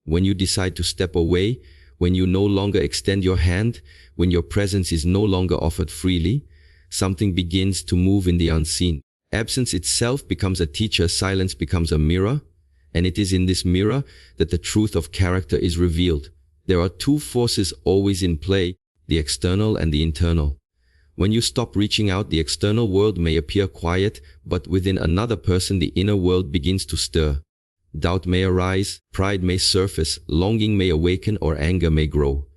When you decide to step away, when you no longer extend your hand, when your presence is no longer offered freely, something begins to move in the unseen. Absence itself becomes a teacher, silence becomes a mirror, and it is in this mirror that the truth of character is revealed. There are two forces always in play, the external and the internal. When you stop reaching out, the external world may appear quiet, but within another person the inner world begins to stir. Doubt may arise, pride may surface, longing may awaken, or anger may grow.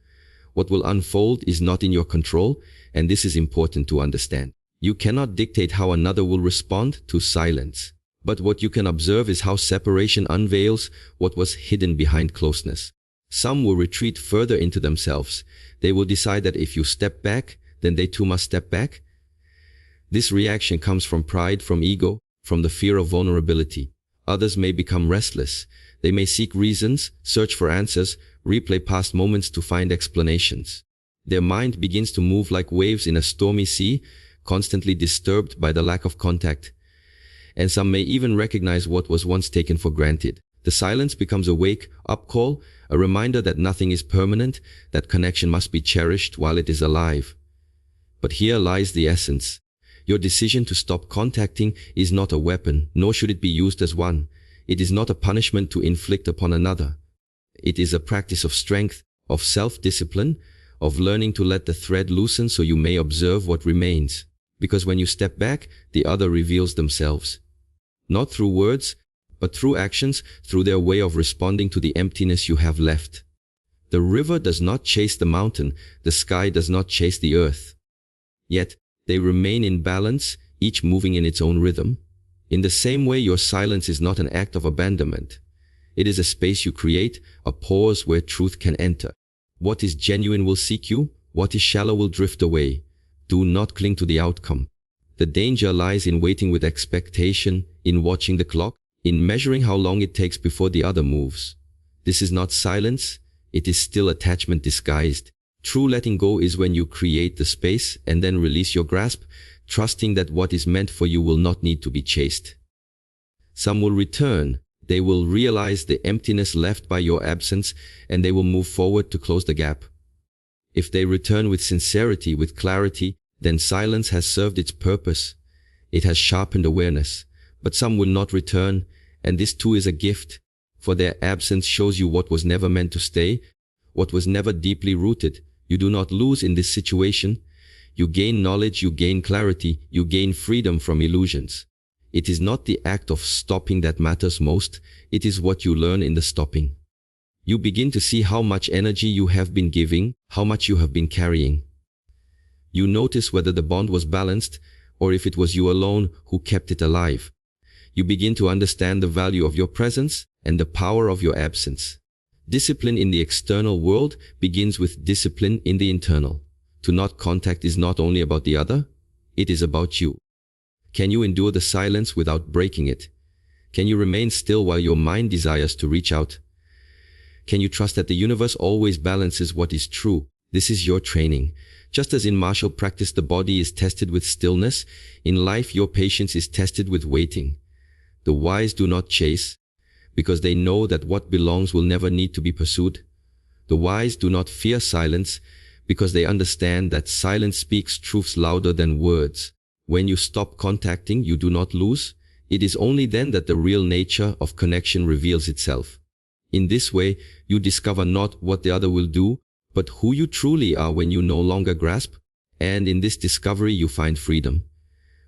What will unfold is not in your control, and this is important to understand. You cannot dictate how another will respond to silence. But what you can observe is how separation unveils what was hidden behind closeness. Some will retreat further into themselves. They will decide that if you step back, then they too must step back. This reaction comes from pride, from ego, from the fear of vulnerability. Others may become restless. They may seek reasons, search for answers, replay past moments to find explanations. Their mind begins to move like waves in a stormy sea, constantly disturbed by the lack of contact. And some may even recognize what was once taken for granted. The silence becomes a wake-up call, a reminder that nothing is permanent, that connection must be cherished while it is alive. But here lies the essence. Your decision to stop contacting is not a weapon, nor should it be used as one. It is not a punishment to inflict upon another. It is a practice of strength, of self-discipline, of learning to let the thread loosen so you may observe what remains. Because when you step back, the other reveals themselves. Not through words, but through actions, through their way of responding to the emptiness you have left. The river does not chase the mountain, the sky does not chase the earth. Yet, they remain in balance, each moving in its own rhythm. In the same way, your silence is not an act of abandonment. It is a space you create, a pause where truth can enter. What is genuine will seek you, what is shallow will drift away. Do not cling to the outcome. The danger lies in waiting with expectation, in watching the clock, in measuring how long it takes before the other moves. This is not silence, it is still attachment disguised. True letting go is when you create the space and then release your grasp, trusting that what is meant for you will not need to be chased. Some will return. They will realize the emptiness left by your absence, and they will move forward to close the gap. If they return with sincerity, with clarity, then silence has served its purpose. It has sharpened awareness. But some will not return, and this too is a gift, for their absence shows you what was never meant to stay, what was never deeply rooted. You do not lose in this situation. You gain knowledge, you gain clarity, you gain freedom from illusions. It is not the act of stopping that matters most, it is what you learn in the stopping. You begin to see how much energy you have been giving, how much you have been carrying. You notice whether the bond was balanced, or if it was you alone who kept it alive. You begin to understand the value of your presence and the power of your absence. Discipline in the external world begins with discipline in the internal. To not contact is not only about the other, it is about you. Can you endure the silence without breaking it? Can you remain still while your mind desires to reach out? Can you trust that the universe always balances what is true? This is your training. Just as in martial practice the body is tested with stillness, in life your patience is tested with waiting. The wise do not chase, because they know that what belongs will never need to be pursued. The wise do not fear silence, because they understand that silence speaks truths louder than words. When you stop contacting, you do not lose. It is only then that the real nature of connection reveals itself. In this way, you discover not what the other will do, but who you truly are when you no longer grasp. And in this discovery, you find freedom.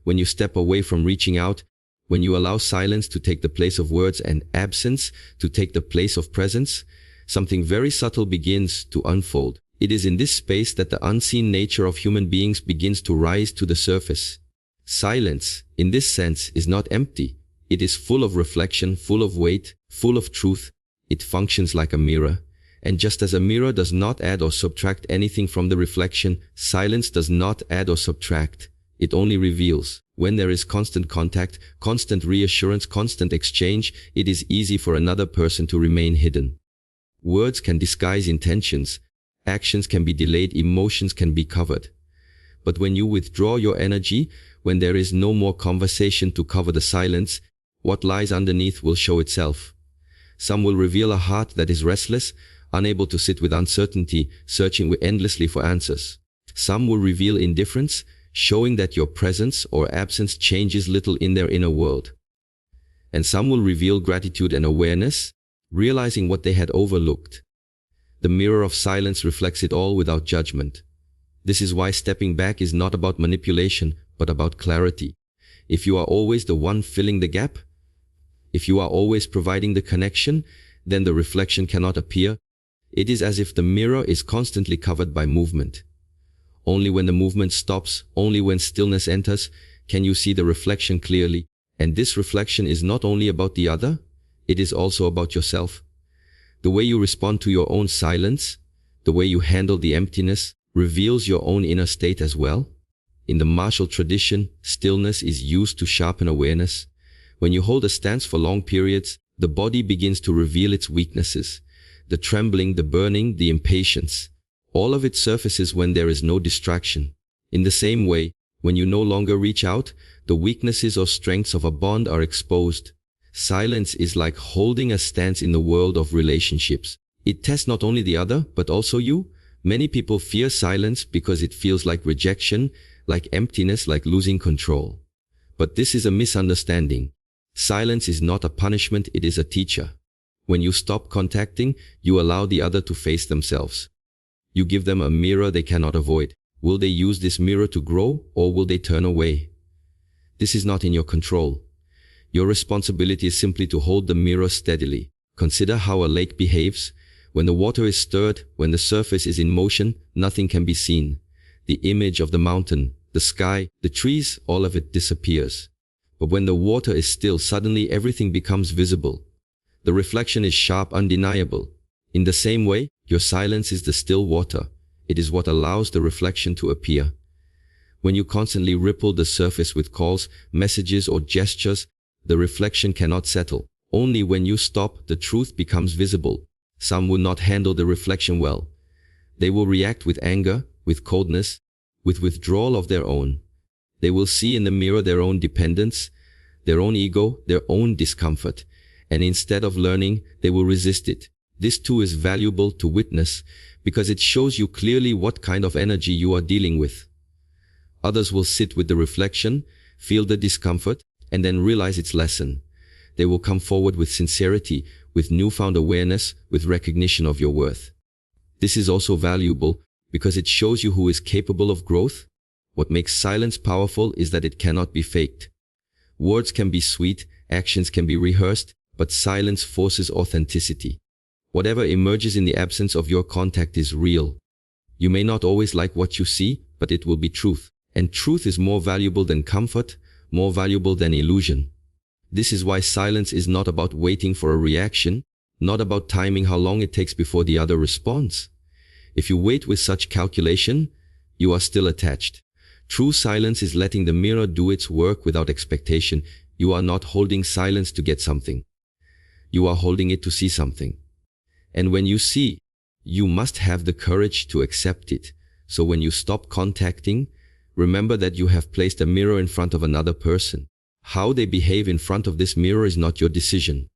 When you step away from reaching out, when you allow silence to take the place of words and absence to take the place of presence, something very subtle begins to unfold. It is in this space that the unseen nature of human beings begins to rise to the surface. Silence, in this sense, is not empty. It is full of reflection, full of weight, full of truth. It functions like a mirror. And just as a mirror does not add or subtract anything from the reflection, silence does not add or subtract. It only reveals. When there is constant contact, constant reassurance, constant exchange, it is easy for another person to remain hidden. Words can disguise intentions. Actions can be delayed, emotions can be covered. But when you withdraw your energy, when there is no more conversation to cover the silence, what lies underneath will show itself. Some will reveal a heart that is restless, unable to sit with uncertainty, searching endlessly for answers. Some will reveal indifference, showing that your presence or absence changes little in their inner world. And some will reveal gratitude and awareness, realizing what they had overlooked. The mirror of silence reflects it all without judgment. This is why stepping back is not about manipulation, but about clarity. If you are always the one filling the gap, if you are always providing the connection, then the reflection cannot appear. It is as if the mirror is constantly covered by movement. Only when the movement stops, only when stillness enters, can you see the reflection clearly. And this reflection is not only about the other, it is also about yourself. The way you respond to your own silence, the way you handle the emptiness, reveals your own inner state as well. In the martial tradition, stillness is used to sharpen awareness. When you hold a stance for long periods, the body begins to reveal its weaknesses. The trembling, the burning, the impatience. All of it surfaces when there is no distraction. In the same way, when you no longer reach out, the weaknesses or strengths of a bond are exposed. Silence is like holding a stance in the world of relationships. It tests not only the other, but also you. Many people fear silence because it feels like rejection, like emptiness, like losing control. But this is a misunderstanding. Silence is not a punishment, it is a teacher. When you stop contacting, you allow the other to face themselves. You give them a mirror they cannot avoid. Will they use this mirror to grow, or will they turn away? This is not in your control. Your responsibility is simply to hold the mirror steadily. Consider how a lake behaves. When the water is stirred, when the surface is in motion, nothing can be seen. The image of the mountain, the sky, the trees, all of it disappears. But when the water is still, suddenly everything becomes visible. The reflection is sharp, undeniable. In the same way, your silence is the still water. It is what allows the reflection to appear. When you constantly ripple the surface with calls, messages, or gestures, the reflection cannot settle. Only when you stop, the truth becomes visible. Some will not handle the reflection well. They will react with anger, with coldness, with withdrawal of their own. They will see in the mirror their own dependence, their own ego, their own discomfort, and instead of learning, they will resist it. This too is valuable to witness because it shows you clearly what kind of energy you are dealing with. Others will sit with the reflection, feel the discomfort, and then realize its lesson. They will come forward with sincerity, with newfound awareness, with recognition of your worth. This is also valuable because it shows you who is capable of growth. What makes silence powerful is that it cannot be faked. Words can be sweet, actions can be rehearsed, but silence forces authenticity. Whatever emerges in the absence of your contact is real. You may not always like what you see, but it will be truth. And truth is more valuable than comfort, more valuable than illusion. This is why silence is not about waiting for a reaction, not about timing how long it takes before the other responds. If you wait with such calculation, you are still attached. True silence is letting the mirror do its work without expectation. You are not holding silence to get something. You are holding it to see something. And when you see, you must have the courage to accept it. So when you stop contacting, remember that you have placed a mirror in front of another person. How they behave in front of this mirror is not your decision.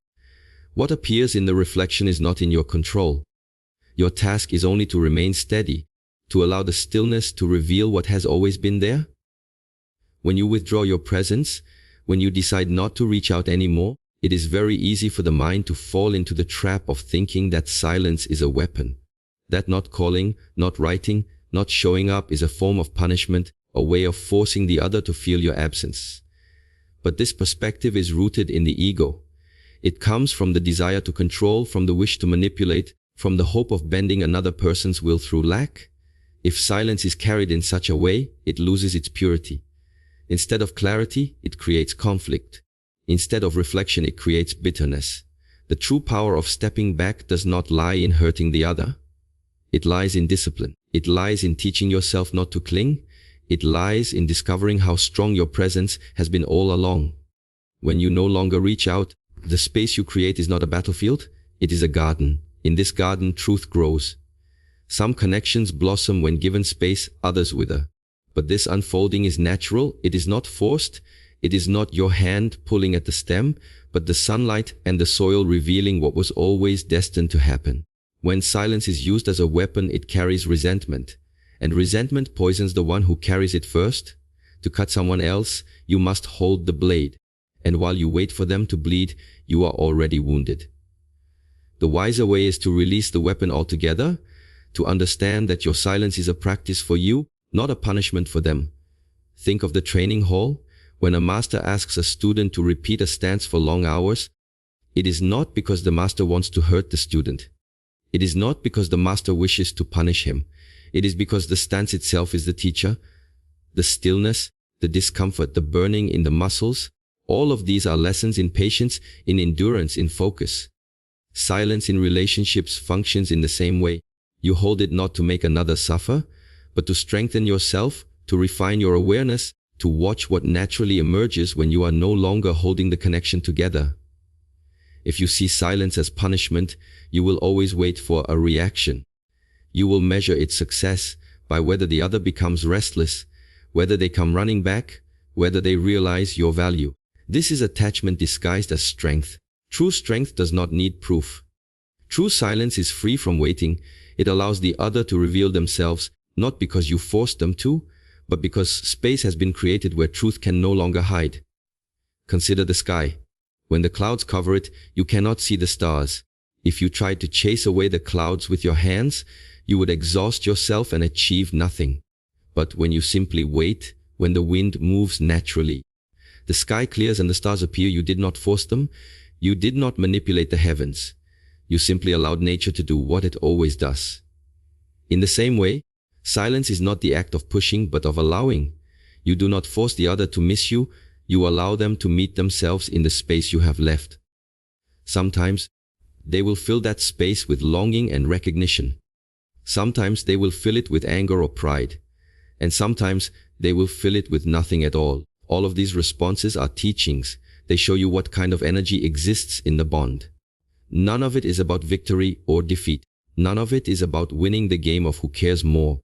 What appears in the reflection is not in your control. Your task is only to remain steady, to allow the stillness to reveal what has always been there. When you withdraw your presence, when you decide not to reach out anymore, it is very easy for the mind to fall into the trap of thinking that silence is a weapon. That not calling, not writing, not showing up is a form of punishment, a way of forcing the other to feel your absence. But this perspective is rooted in the ego. It comes from the desire to control, from the wish to manipulate, from the hope of bending another person's will through lack. If silence is carried in such a way, it loses its purity. Instead of clarity, it creates conflict. Instead of reflection, it creates bitterness. The true power of stepping back does not lie in hurting the other. It lies in discipline. It lies in teaching yourself not to cling. It lies in discovering how strong your presence has been all along. When you no longer reach out, the space you create is not a battlefield, it is a garden. In this garden, truth grows. Some connections blossom when given space, others wither. But this unfolding is natural, it is not forced, it is not your hand pulling at the stem, but the sunlight and the soil revealing what was always destined to happen. When silence is used as a weapon, it carries resentment, and resentment poisons the one who carries it first. To cut someone else, you must hold the blade, and while you wait for them to bleed, you are already wounded. The wiser way is to release the weapon altogether, to understand that your silence is a practice for you, not a punishment for them. Think of the training hall. When a master asks a student to repeat a stance for long hours, it is not because the master wants to hurt the student. It is not because the master wishes to punish him. It is because the stance itself is the teacher. The stillness, the discomfort, the burning in the muscles, all of these are lessons in patience, in endurance, in focus. Silence in relationships functions in the same way. You hold it not to make another suffer, but to strengthen yourself, to refine your awareness, to watch what naturally emerges when you are no longer holding the connection together. If you see silence as punishment, you will always wait for a reaction. You will measure its success by whether the other becomes restless, whether they come running back, whether they realize your value. This is attachment disguised as strength. True strength does not need proof. True silence is free from waiting. It allows the other to reveal themselves, not because you forced them to, but because space has been created where truth can no longer hide. Consider the sky. When the clouds cover it, you cannot see the stars. If you tried to chase away the clouds with your hands, you would exhaust yourself and achieve nothing. But when you simply wait, when the wind moves naturally, the sky clears and the stars appear, you did not force them. You did not manipulate the heavens. You simply allowed nature to do what it always does. In the same way, silence is not the act of pushing, but of allowing. You do not force the other to miss you. You allow them to meet themselves in the space you have left. Sometimes, they will fill that space with longing and recognition. Sometimes they will fill it with anger or pride. And sometimes they will fill it with nothing at all. All of these responses are teachings. They show you what kind of energy exists in the bond. None of it is about victory or defeat. None of it is about winning the game of who cares more.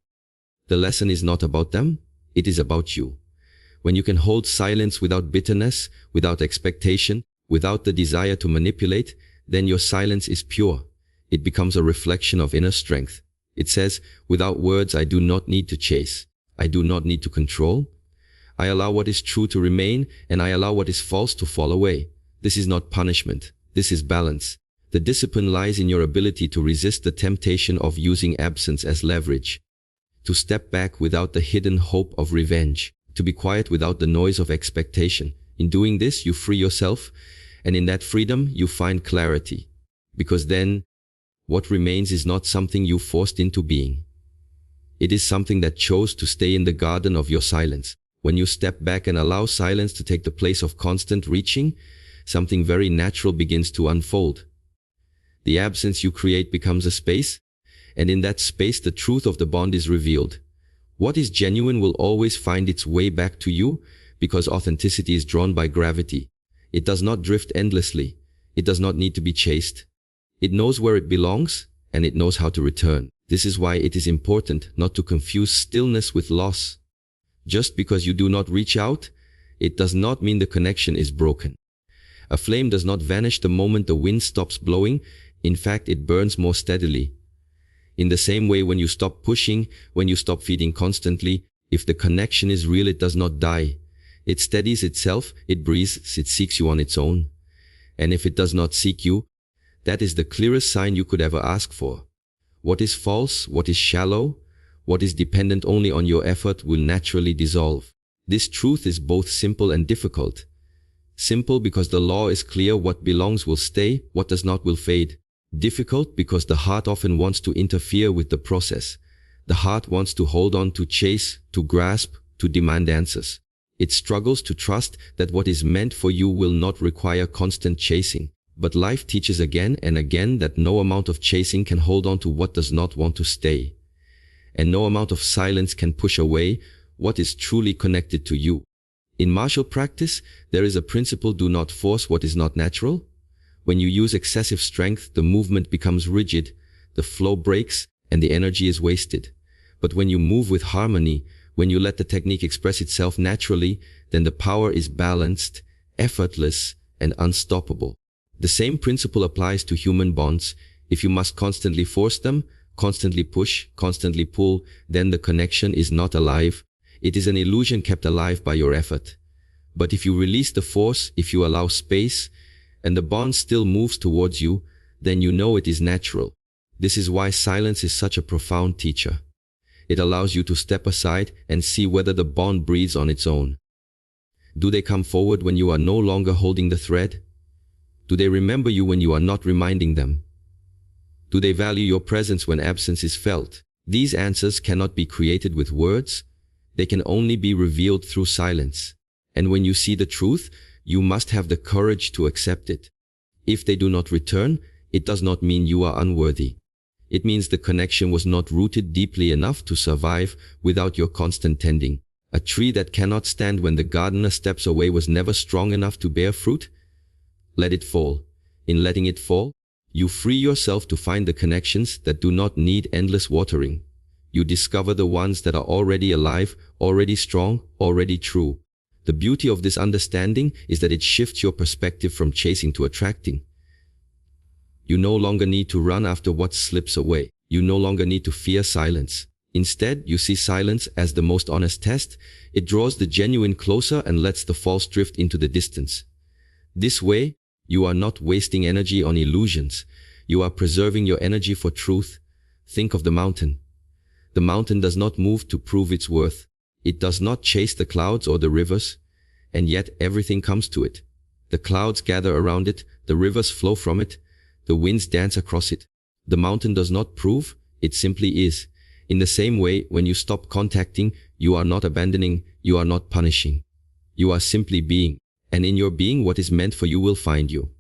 The lesson is not about them. It is about you. When you can hold silence without bitterness, without expectation, without the desire to manipulate, then your silence is pure. It becomes a reflection of inner strength. It says, without words, I do not need to chase. I do not need to control. I allow what is true to remain, and I allow what is false to fall away. This is not punishment. This is balance. The discipline lies in your ability to resist the temptation of using absence as leverage, to step back without the hidden hope of revenge, to be quiet without the noise of expectation. In doing this, you free yourself, and in that freedom, you find clarity. Because then, what remains is not something you forced into being. It is something that chose to stay in the garden of your silence. When you step back and allow silence to take the place of constant reaching, something very natural begins to unfold. The absence you create becomes a space, and in that space the truth of the bond is revealed. What is genuine will always find its way back to you, because authenticity is drawn by gravity. It does not drift endlessly. It does not need to be chased. It knows where it belongs, and it knows how to return. This is why it is important not to confuse stillness with loss. Just because you do not reach out, it does not mean the connection is broken. A flame does not vanish the moment the wind stops blowing. In fact, it burns more steadily. In the same way, when you stop pushing, when you stop feeding constantly, if the connection is real, it does not die. It steadies itself, it breathes, it seeks you on its own. And if it does not seek you, that is the clearest sign you could ever ask for. What is false, what is shallow, what is dependent only on your effort will naturally dissolve. This truth is both simple and difficult. Simple because the law is clear: what belongs will stay, what does not will fade. Difficult because the heart often wants to interfere with the process. The heart wants to hold on, to chase, to grasp, to demand answers. It struggles to trust that what is meant for you will not require constant chasing. But life teaches again and again that no amount of chasing can hold on to what does not want to stay. And no amount of silence can push away what is truly connected to you. In martial practice, there is a principle: do not force what is not natural. When you use excessive strength, the movement becomes rigid, the flow breaks, and the energy is wasted. But when you move with harmony, when you let the technique express itself naturally, then the power is balanced, effortless, and unstoppable. The same principle applies to human bonds. If you must constantly force them, constantly push, constantly pull, then the connection is not alive. It is an illusion kept alive by your effort. But if you release the force, if you allow space, and the bond still moves towards you, then you know it is natural. This is why silence is such a profound teacher. It allows you to step aside and see whether the bond breathes on its own. Do they come forward when you are no longer holding the thread? Do they remember you when you are not reminding them? Do they value your presence when absence is felt? These answers cannot be created with words. They can only be revealed through silence. And when you see the truth, you must have the courage to accept it. If they do not return, it does not mean you are unworthy. It means the connection was not rooted deeply enough to survive without your constant tending. A tree that cannot stand when the gardener steps away was never strong enough to bear fruit. Let it fall. In letting it fall, you free yourself to find the connections that do not need endless watering. You discover the ones that are already alive, already strong, already true. The beauty of this understanding is that it shifts your perspective from chasing to attracting. You no longer need to run after what slips away. You no longer need to fear silence. Instead, you see silence as the most honest test. It draws the genuine closer and lets the false drift into the distance. This way, you are not wasting energy on illusions. You are preserving your energy for truth. Think of the mountain. The mountain does not move to prove its worth. It does not chase the clouds or the rivers, and yet everything comes to it. The clouds gather around it, the rivers flow from it, the winds dance across it. The mountain does not prove, it simply is. In the same way, when you stop contacting, you are not abandoning, you are not punishing. You are simply being, and in your being what is meant for you will find you.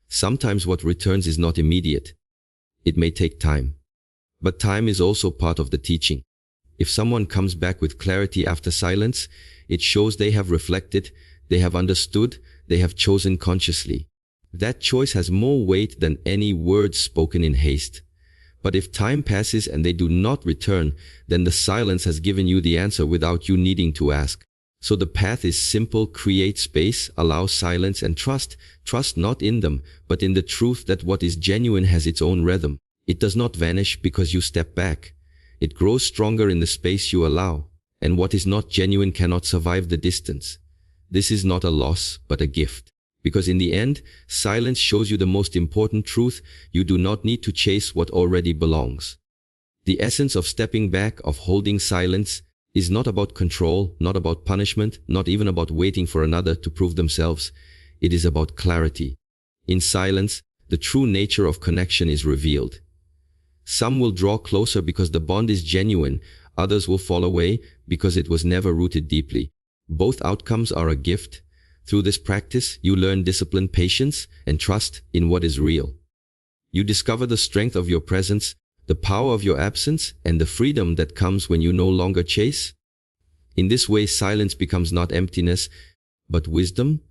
Sometimes what returns is not immediate. It may take time. But time is also part of the teaching. If someone comes back with clarity after silence, it shows they have reflected, they have understood, they have chosen consciously. That choice has more weight than any words spoken in haste. But if time passes and they do not return, then the silence has given you the answer without you needing to ask. So the path is simple: create space, allow silence, and trust. Trust not in them, but in the truth that what is genuine has its own rhythm. It does not vanish because you step back. It grows stronger in the space you allow, and what is not genuine cannot survive the distance. This is not a loss, but a gift. Because in the end, silence shows you the most important truth: you do not need to chase what already belongs. The essence of stepping back, of holding silence, is not about control, not about punishment, not even about waiting for another to prove themselves. It is about clarity. In silence, the true nature of connection is revealed. Some will draw closer because the bond is genuine, others will fall away because it was never rooted deeply. Both outcomes are a gift. Through this practice, you learn discipline, patience, and trust in what is real. You discover the strength of your presence, the power of your absence, and the freedom that comes when you no longer chase. In this way, silence becomes not emptiness, but wisdom,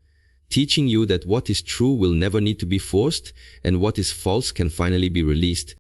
teaching you that what is true will never need to be forced, and what is false can finally be released.